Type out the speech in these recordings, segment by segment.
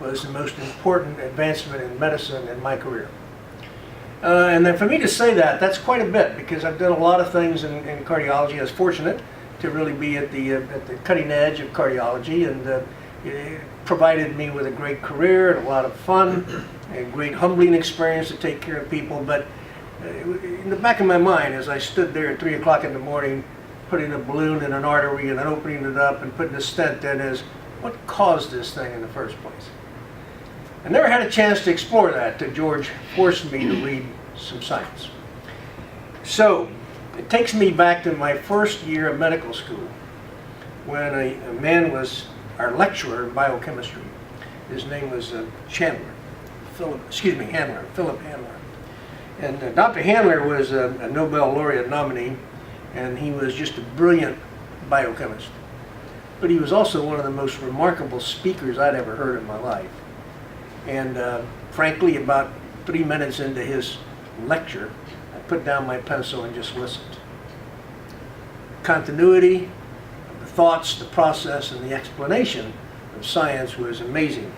was the most important advancement in medicine in my career. And then for me to say that, that's quite a bit, because I've done a lot of things in cardiology. I was fortunate to really be at the cutting edge of cardiology, and it provided me with a great career and a lot of fun, a great humbling experience to take care of people. But in the back of my mind, as I stood there at 3 o'clock in the morning, putting a balloon in an artery and then opening it up and putting a stent in, is what caused this thing in the first place? I never had a chance to explore that till George forced me to read some science. So it takes me back to my first year of medical school, when a man was our lecturer in biochemistry. His name was Handler. Philip Handler. And Dr. Handler was a Nobel laureate nominee, and he was just a brilliant biochemist. But he was also one of the most remarkable speakers I'd ever heard in my life. And frankly, about 3 minutes into his lecture, I put down my pencil and just listened. Continuity, the thoughts, the process, and the explanation of science was amazing.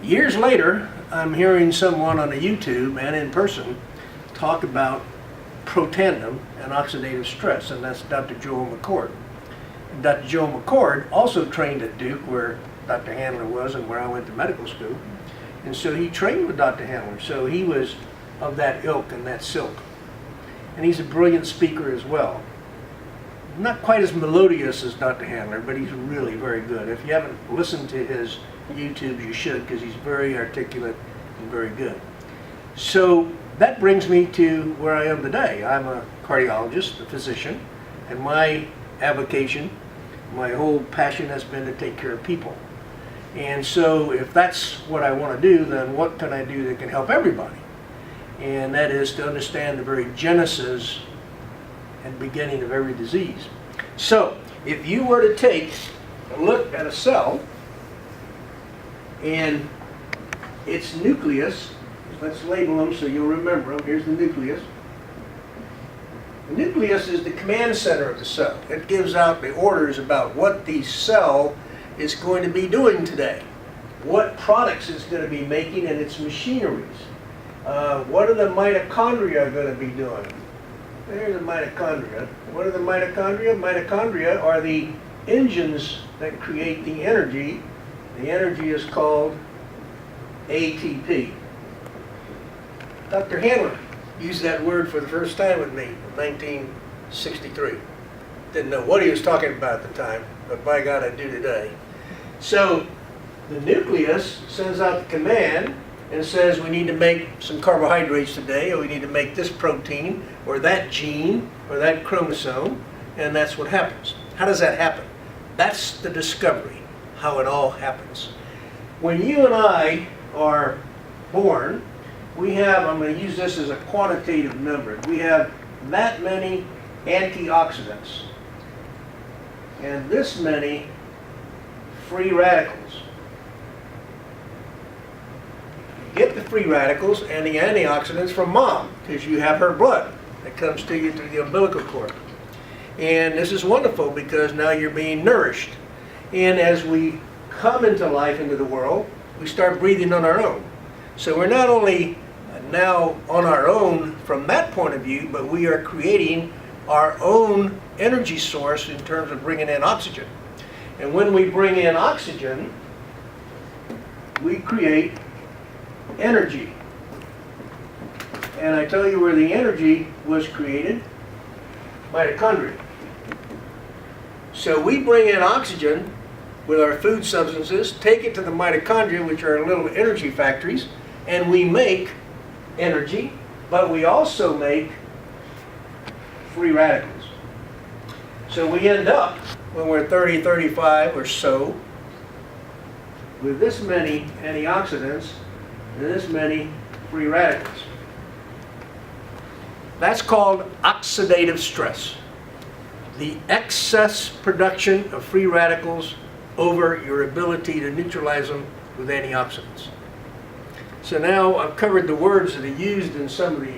Years later, I'm hearing someone on a YouTube and in person talk about Protandim and oxidative stress, and that's Dr. Joel McCord. And Dr. Joel McCord also trained at Duke, where Dr. Handler was and where I went to medical school. And so he trained with Dr. Handler, so he was of that ilk and that silk. And he's a brilliant speaker as well. Not quite as melodious as Dr. Handler, but he's really very good. If you haven't listened to his YouTube, you should, because he's very articulate and very good. So that brings me to where I am today. I'm a cardiologist, a physician, and my avocation, my whole passion has been to take care of people. And so if that's what I want to do, then what can I do that can help everybody? And that is to understand the very genesis and beginning of every disease. So if you were to take a look at a cell and its nucleus, let's label them so you'll remember them. Here's the nucleus. The nucleus is the command center of the cell. It gives out the orders about what the cell is going to be doing today, what products it's going to be making in its machineries. What are the mitochondria going to be doing? There's the mitochondria. What are the mitochondria? Mitochondria are the engines that create the energy. The energy is called ATP. Dr. Handler used that word for the first time with me in 1963. Didn't know what he was talking about at the time, but by God, I do today. So the nucleus sends out the command and says we need to make some carbohydrates today, or we need to make this protein, or that gene, or that chromosome, and that's what happens. How does that happen? That's the discovery, how it all happens. When you and I are born, we have, I'm going to use this as a quantitative number, we have that many antioxidants and this many free radicals. You get the free radicals and the antioxidants from mom, because you have her blood that comes to you through the umbilical cord. And this is wonderful because now you're being nourished. And as we come into life, into the world, we start breathing on our own. So we're not only now on our own from that point of view, but we are creating our own energy source in terms of bringing in oxygen. And when we bring in oxygen, we create energy. And I tell you where the energy was created: mitochondria. So we bring in oxygen with our food substances, take it to the mitochondria, which are little energy factories, and we make energy, but we also make free radicals. So we end up, when we're 30, 35 or so, with this many antioxidants and this many free radicals. That's called oxidative stress. The excess production of free radicals over your ability to neutralize them with antioxidants. So now I've covered the words that are used in some of the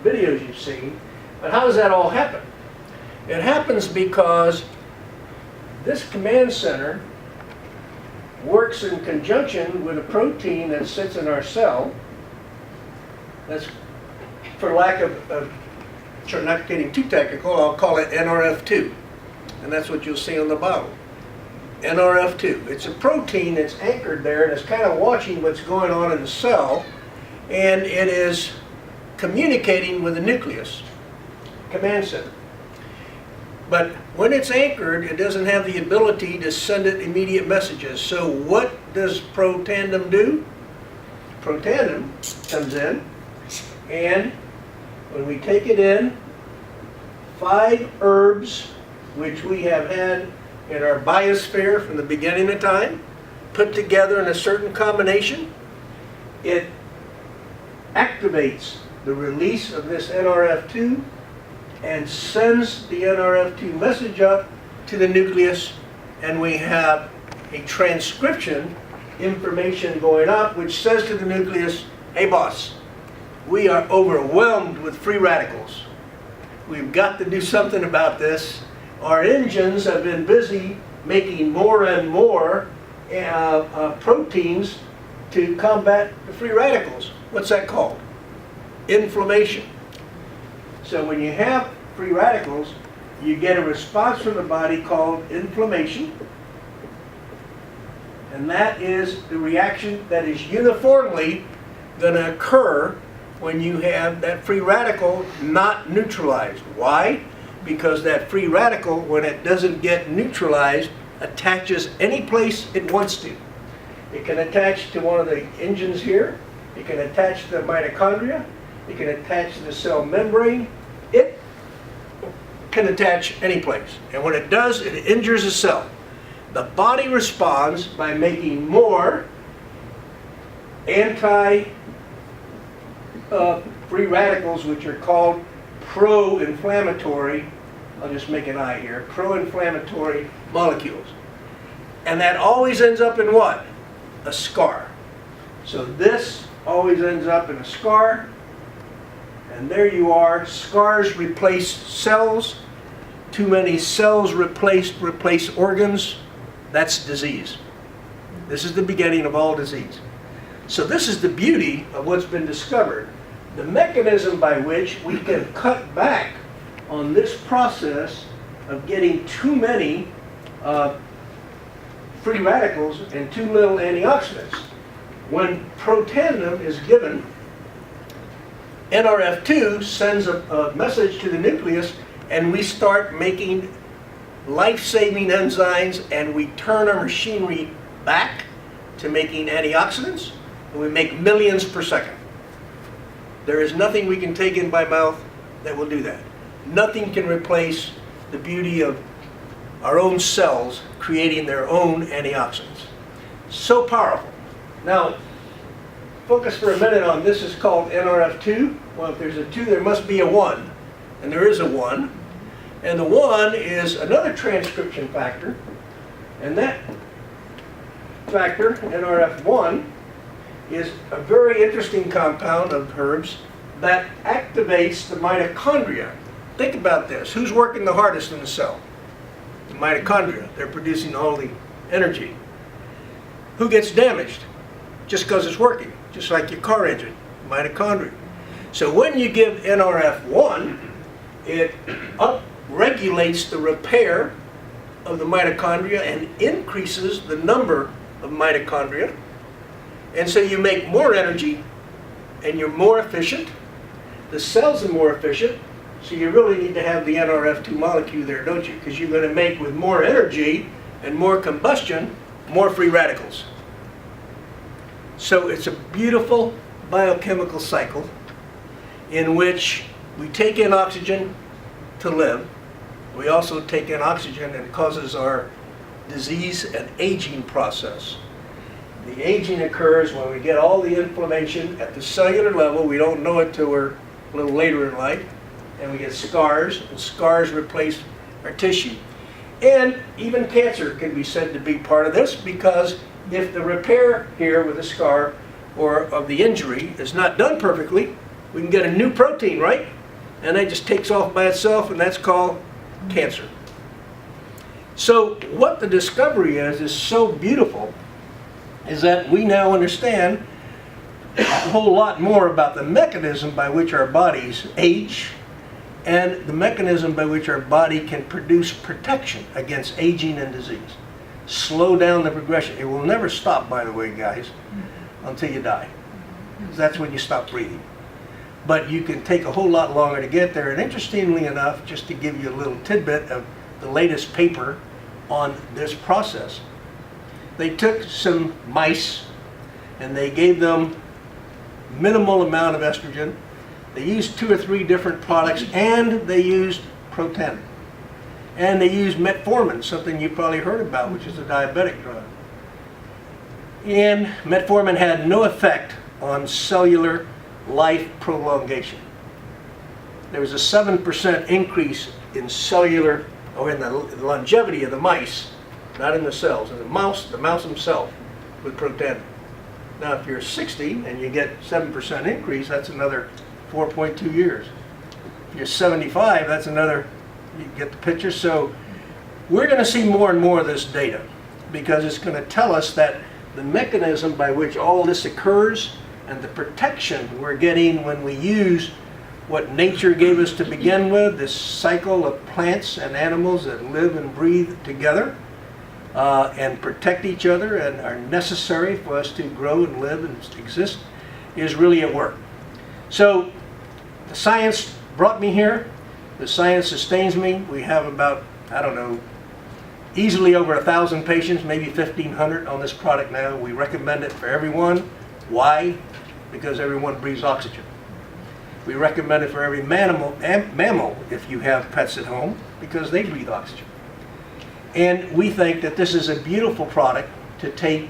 videos you've seen, but how does that all happen? It happens because this command center works in conjunction with a protein that sits in our cell. That's, for lack of not getting too technical, I'll call it Nrf2. And that's what you'll see on the bottle. Nrf2. It's a protein that's anchored there and it's kind of watching what's going on in the cell, and it is communicating with the nucleus, command center. But when it's anchored, it doesn't have the ability to send it immediate messages. So what does Protandim do? Protandim comes in, and when we take it in, 5 herbs, which we have had in our biosphere from the beginning of time, put together in a certain combination, it activates the release of this Nrf2 and sends the Nrf2 message up to the nucleus, and we have a transcription information going up which says to the nucleus, hey boss, we are overwhelmed with free radicals. We've got to do something about this. Our engines have been busy making more and more proteins to combat the free radicals. What's that called? Inflammation. So when you have free radicals, you get a response from the body called inflammation. And that is the reaction that is uniformly going to occur when you have that free radical not neutralized. Why? Because that free radical, when it doesn't get neutralized, attaches any place it wants to. It can attach to one of the engines here. It can attach to the mitochondria. It can attach to the cell membrane. It can attach any place. And when it does, it injures a cell. The body responds by making more free radicals, which are called pro-inflammatory, I'll just make an I here, pro-inflammatory molecules. And that always ends up in what? A scar. So this always ends up in a scar, and there you are. Scars replace cells. Too many cells replace organs. That's disease. This is the beginning of all disease. So this is the beauty of what's been discovered. The mechanism by which we can cut back on this process of getting too many free radicals and too little antioxidants. When Protandim is given, Nrf2 sends a message to the nucleus, and we start making life-saving enzymes, and we turn our machinery back to making antioxidants, and we make millions per second. There is nothing we can take in by mouth that will do that. Nothing can replace the beauty of our own cells creating their own antioxidants. So powerful. Now, focus for a minute on this is called Nrf2. Well, if there's a 2, there must be a 1. And there is a 1. And the 1 is another transcription factor. And that factor, Nrf1, is a very interesting compound of herbs that activates the mitochondria. Think about this. Who's working the hardest in the cell? The mitochondria. They're producing all the energy. Who gets damaged? Just because it's working. Just like your car engine, mitochondria. So when you give Nrf1, it upregulates the repair of the mitochondria and increases the number of mitochondria. And so you make more energy, and you're more efficient. The cells are more efficient, so you really need to have the Nrf2 molecule there, don't you? Because you're going to make, with more energy and more combustion, more free radicals. So it's a beautiful biochemical cycle in which we take in oxygen to live. We also take in oxygen, and it causes our disease and aging process. The aging occurs when we get all the inflammation at the cellular level. We don't know it till we're a little later in life. And we get scars, and scars replace our tissue. And even cancer can be said to be part of this, because if the repair here with a scar or of the injury is not done perfectly, we can get a new protein, right? And that just takes off by itself, and that's called cancer. So what the discovery is so beautiful, is that we now understand a whole lot more about the mechanism by which our bodies age and the mechanism by which our body can produce protection against aging and disease. Slow down the progression. It will never stop, by the way, guys, until you die. That's when you stop breathing. But you can take a whole lot longer to get there. And interestingly enough, just to give you a little tidbit of the latest paper on this process, they took some mice and they gave them minimal amount of estrogen. They used 2 or 3 different products, and they used Protandim. And they used metformin, something you probably heard about, which is a diabetic drug. And metformin had no effect on cellular life prolongation. There was a 7% increase in cellular, or in the longevity of the mice, not in the cells, in the mouse himself with Protandim. Now if you're 60 and you get 7% increase, that's another 4.2 years. If you're 75, that's another, you get the picture. So we're going to see more and more of this data, because it's going to tell us that the mechanism by which all this occurs and the protection we're getting when we use what nature gave us to begin with, this cycle of plants and animals that live and breathe together and protect each other and are necessary for us to grow and live and exist, is really at work. So the science brought me here. The science sustains me. We have about, I don't know, easily over 1,000 patients, maybe 1,500 on this product now. We recommend it for everyone. Why? Because everyone breathes oxygen. We recommend it for every mammal if you have pets at home, because they breathe oxygen. And we think that this is a beautiful product to take